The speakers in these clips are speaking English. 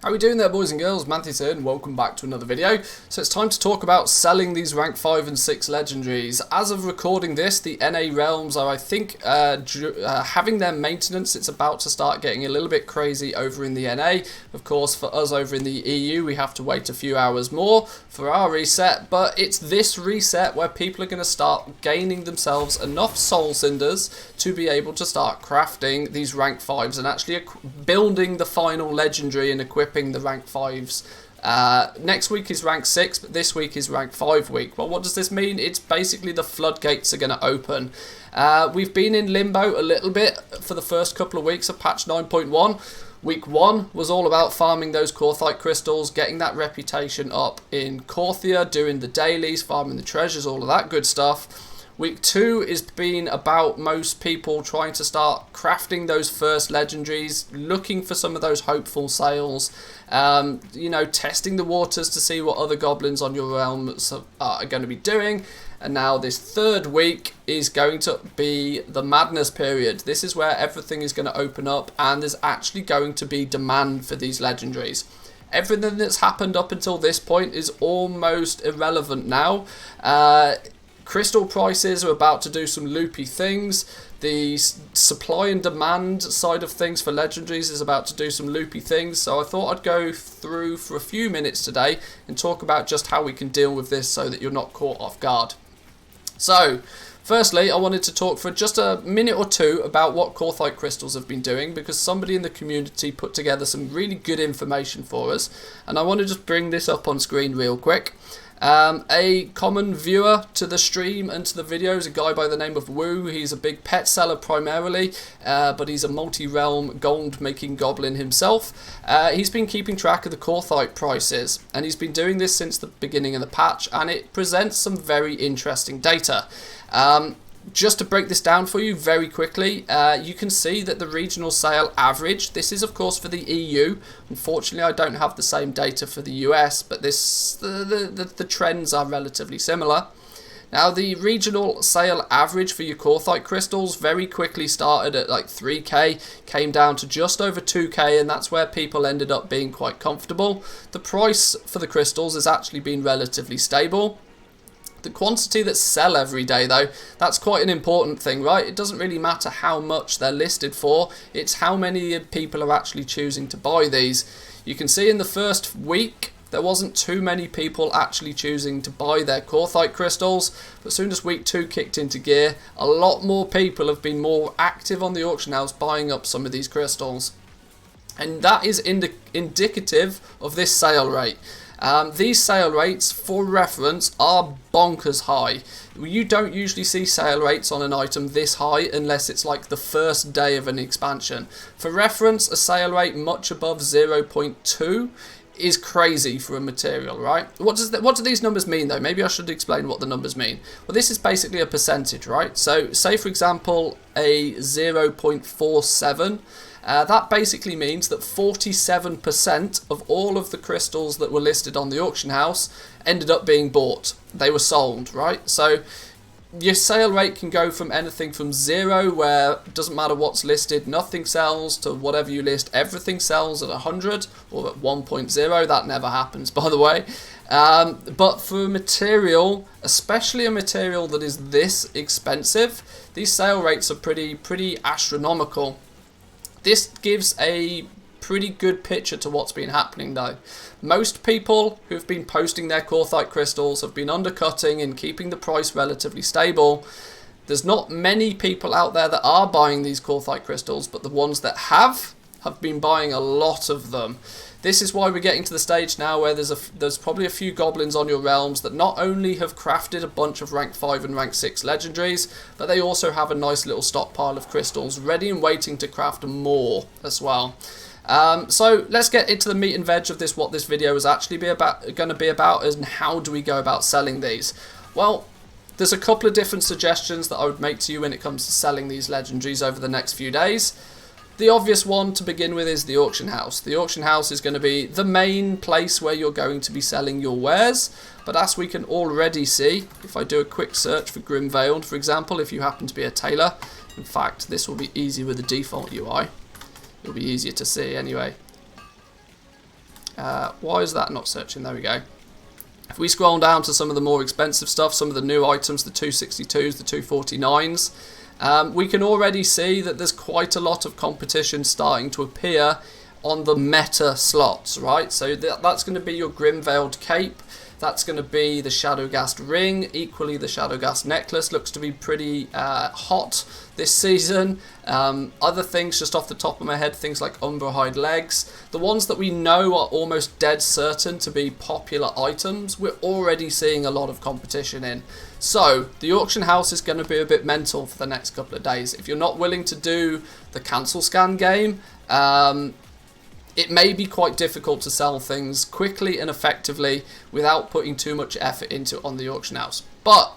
How are we doing there, boys and girls? Manthieus here and welcome back to another video. So it's time to talk about selling these rank 5 and 6 legendaries. As of recording this, the NA realms are, I think, having their maintenance. It's about to start getting a little bit crazy over in the NA. Of course, for us over in the EU, we have to wait a few hours more for our reset. But it's this reset where people are going to start gaining themselves enough soul cinders to be able to start crafting these rank 5s and actually building the final legendary and equipping the rank 5s. Next week is rank 6, but this week is rank 5 week. Well, what does this mean? It's basically the floodgates are going to open. We've been in limbo a little bit for the first couple of weeks of patch 9.1. Week 1 was all about farming those Corthite crystals, getting that reputation up in Corthia, doing the dailies, farming the treasures, all of that good stuff. Week 2 is been about most people trying to start crafting those first legendaries, looking for some of those hopeful sales, testing the waters to see what other goblins on your realms are going to be doing. And now this third week is going to be the madness period. This is where everything is going to open up and there's actually going to be demand for these legendaries. Everything that's happened up until this point is almost irrelevant now. Crystal prices are about to do some loopy things. The supply and demand side of things for legendaries is about to do some loopy things. So I thought I'd go through for a few minutes today and talk about just how we can deal with this so that you're not caught off guard. So, firstly, I wanted to talk for just a minute or two about what Corthite crystals have been doing because somebody in the community put together some really good information for us. And I want to just bring this up on screen real quick. A common viewer to the stream and to the videos, a guy by the name of Woo. He's a big pet seller primarily, but he's a multi-realm gold-making goblin himself. He's been keeping track of the Corthite prices, and he's been doing this since the beginning of the patch, and it presents some very interesting data. Just to break this down for you very quickly, you can see that the regional sale average, this is of course for the EU, unfortunately I don't have the same data for the US, but the trends are relatively similar. Now the regional sale average for your Corthite crystals very quickly started at like 3k, came down to just over 2k, and that's where people ended up being quite comfortable. The price for the crystals has actually been relatively stable. The quantity that sell every day, though, that's quite an important thing, right? It doesn't really matter how much they're listed for, it's how many people are actually choosing to buy these. You can see in the first week, there wasn't too many people actually choosing to buy their Corthite crystals, but as soon as week 2 kicked into gear, a lot more people have been more active on the auction house buying up some of these crystals. And that is indicative of this sale rate. These sale rates, for reference, are bonkers high. You don't usually see sale rates on an item this high unless it's like the first day of an expansion. For reference, a sale rate much above 0.2 is crazy for a material, right? What do these numbers mean though? Maybe I should explain what the numbers mean. Well, this is basically a percentage, right? So say for example a 0.47. That basically means that 47% of all of the crystals that were listed on the auction house ended up being bought. They were sold, right? So your sale rate can go from anything from 0, where it doesn't matter what's listed, nothing sells, to whatever you list, everything sells at 100 or at 1.0. That never happens, by the way. But for a material, especially a material that is this expensive, these sale rates are pretty astronomical. This gives a pretty good picture to what's been happening though. Most people who've been posting their Corthite crystals have been undercutting and keeping the price relatively stable. There's not many people out there that are buying these Corthite crystals, but the ones that have been buying a lot of them. This is why we're getting to the stage now where there's probably a few goblins on your realms that not only have crafted a bunch of rank 5 and rank 6 legendaries, but they also have a nice little stockpile of crystals ready and waiting to craft more as well. So let's get into the meat and veg of this, what this video is actually going to be about, and how do we go about selling these. Well, there's a couple of different suggestions that I would make to you when it comes to selling these legendaries over the next few days. The obvious one to begin with is the auction house. The auction house is going to be the main place where you're going to be selling your wares, but as we can already see, if I do a quick search for Grim Veiled, for example, if you happen to be a tailor, in fact this will be easy with the default UI, it'll be easier to see anyway. Why is that not searching? There we go. If we scroll down to some of the more expensive stuff, some of the new items, the 262s, the 249s, we can already see that there's quite a lot of competition starting to appear on the meta slots, right? So that's going to be your Grim-Veiled Cape. That's going to be the Shadowgast Ring. Equally, the Shadowgast Necklace looks to be pretty hot this season. Other things, just off the top of my head, things like Umberhide Legs. The ones that we know are almost dead certain to be popular items, we're already seeing a lot of competition in. So, the auction house is going to be a bit mental for the next couple of days. If you're not willing to do the cancel scan game, it may be quite difficult to sell things quickly and effectively without putting too much effort into it on the auction house. But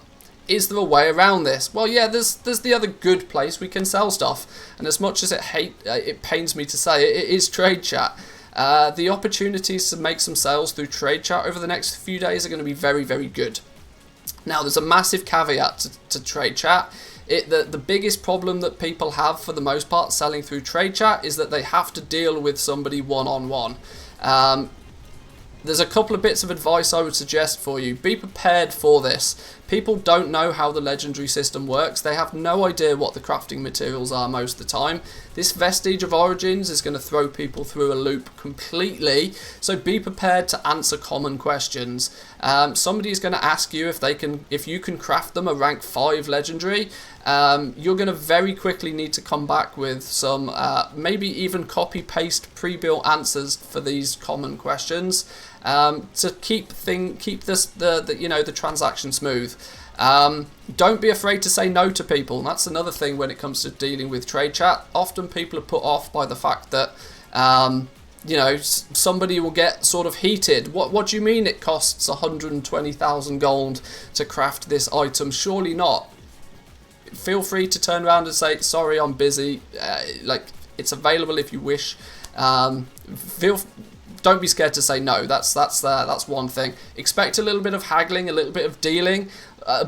is there a way around this? Well, yeah, there's the other good place we can sell stuff. And as much as it pains me to say it, it is trade chat. The opportunities to make some sales through trade chat over the next few days are going to be very, very good. Now, there's a massive caveat to trade chat. The biggest problem that people have for the most part selling through trade chat is that they have to deal with somebody one-on-one. There's a couple of bits of advice I would suggest for you. Be prepared for this. People don't know how the legendary system works. They have no idea what the crafting materials are most of the time. This Vestige of Origins is going to throw people through a loop completely. So be prepared to answer common questions. Somebody is going to ask you if you can craft them a rank 5 legendary. You're going to very quickly need to come back with some maybe even copy-paste pre-built answers for these common questions to keep the transaction smooth. Don't be afraid to say no to people. And that's another thing when it comes to dealing with trade chat. Often people are put off by the fact that somebody will get sort of heated. What do you mean it costs 120,000 gold to craft this item? Surely not. Feel free to turn around and say, sorry, I'm busy. It's available if you wish. Don't be scared to say no. That's one thing. Expect a little bit of haggling, a little bit of dealing.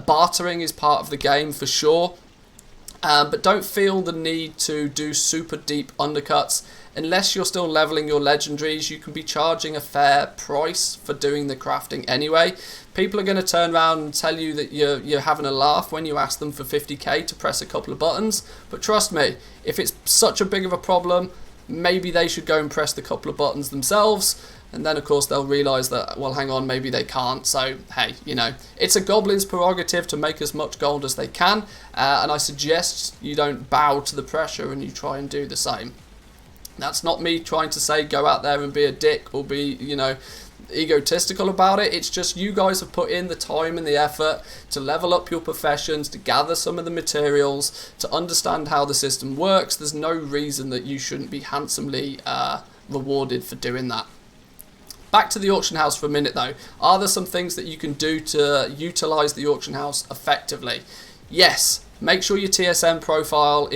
Bartering is part of the game for sure. But don't feel the need to do super deep undercuts. Unless you're still leveling your legendaries, you can be charging a fair price for doing the crafting anyway. People are going to turn around and tell you that you're having a laugh when you ask them for 50k to press a couple of buttons. But trust me, if it's such a big of a problem, maybe they should go and press the couple of buttons themselves. And then, of course, they'll realise that, well, hang on, maybe they can't. So, hey, it's a goblin's prerogative to make as much gold as they can. And I suggest you don't bow to the pressure and you try and do the same. That's not me trying to say go out there and be a dick or be, egotistical about it. It's just you guys have put in the time and the effort to level up your professions, to gather some of the materials, to understand how the system works. There's no reason that you shouldn't be handsomely rewarded for doing that. Back to the auction house for a minute though. Are there some things that you can do to utilise the auction house effectively? Yes. Make sure your TSM profile,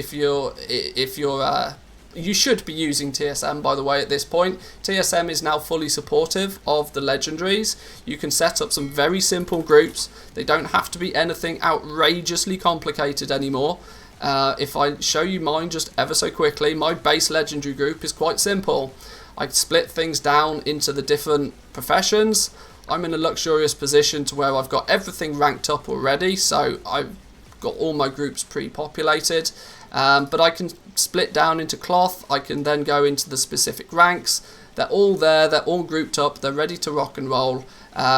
you should be using TSM, by the way, at this point. TSM is now fully supportive of the legendaries. You can set up some very simple groups. They don't have to be anything outrageously complicated anymore. If I show you mine just ever so quickly, my base legendary group is quite simple. I split things down into the different professions. I'm in a luxurious position to where I've got everything ranked up already, so I've got all my groups pre-populated. But I can split down into cloth. I can then go into the specific ranks. They're all there, they're all grouped up, they're ready to rock and roll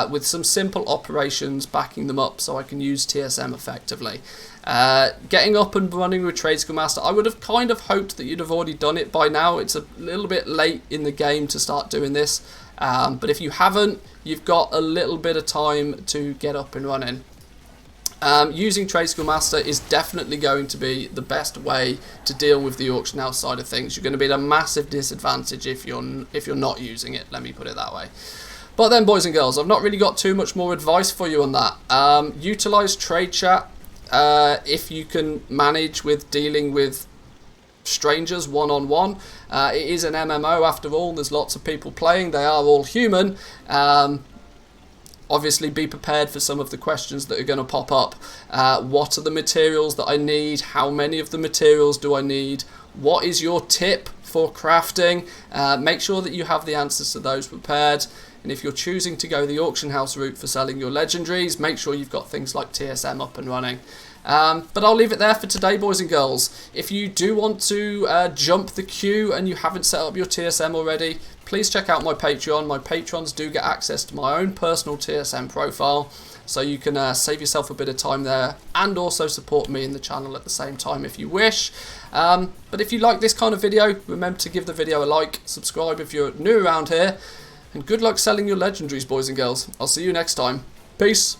with some simple operations backing them up so I can use TSM effectively. Getting up and running with Trade Skill Master, I would have kind of hoped that you'd have already done it by now. It's a little bit late in the game to start doing this, but if you haven't, you've got a little bit of time to get up and running. Using Trade Skill Master is definitely going to be the best way to deal with the auction house side of things. You're going to be at a massive disadvantage if you're not using it, let me put it that way. But then, boys and girls, I've not really got too much more advice for you on that. Utilise trade chat if you can manage with dealing with strangers one-on-one. It is an MMO after all, there's lots of people playing, they are all human. Obviously be prepared for some of the questions that are going to pop up. What are the materials that I need? How many of the materials do I need? What is your tip for crafting. Make sure that you have the answers to those prepared. And if you're choosing to go the auction house route for selling your legendaries, make sure you've got things like TSM up and running. But I'll leave it there for today, boys and girls. If you do want to jump the queue and you haven't set up your TSM already, please check out my Patreon. My patrons do get access to my own personal TSM profile, so you can save yourself a bit of time there and also support me in the channel at the same time if you wish. But if you like this kind of video, remember to give the video a like, subscribe if you're new around here, and good luck selling your legendaries, boys and girls. I'll see you next time. Peace.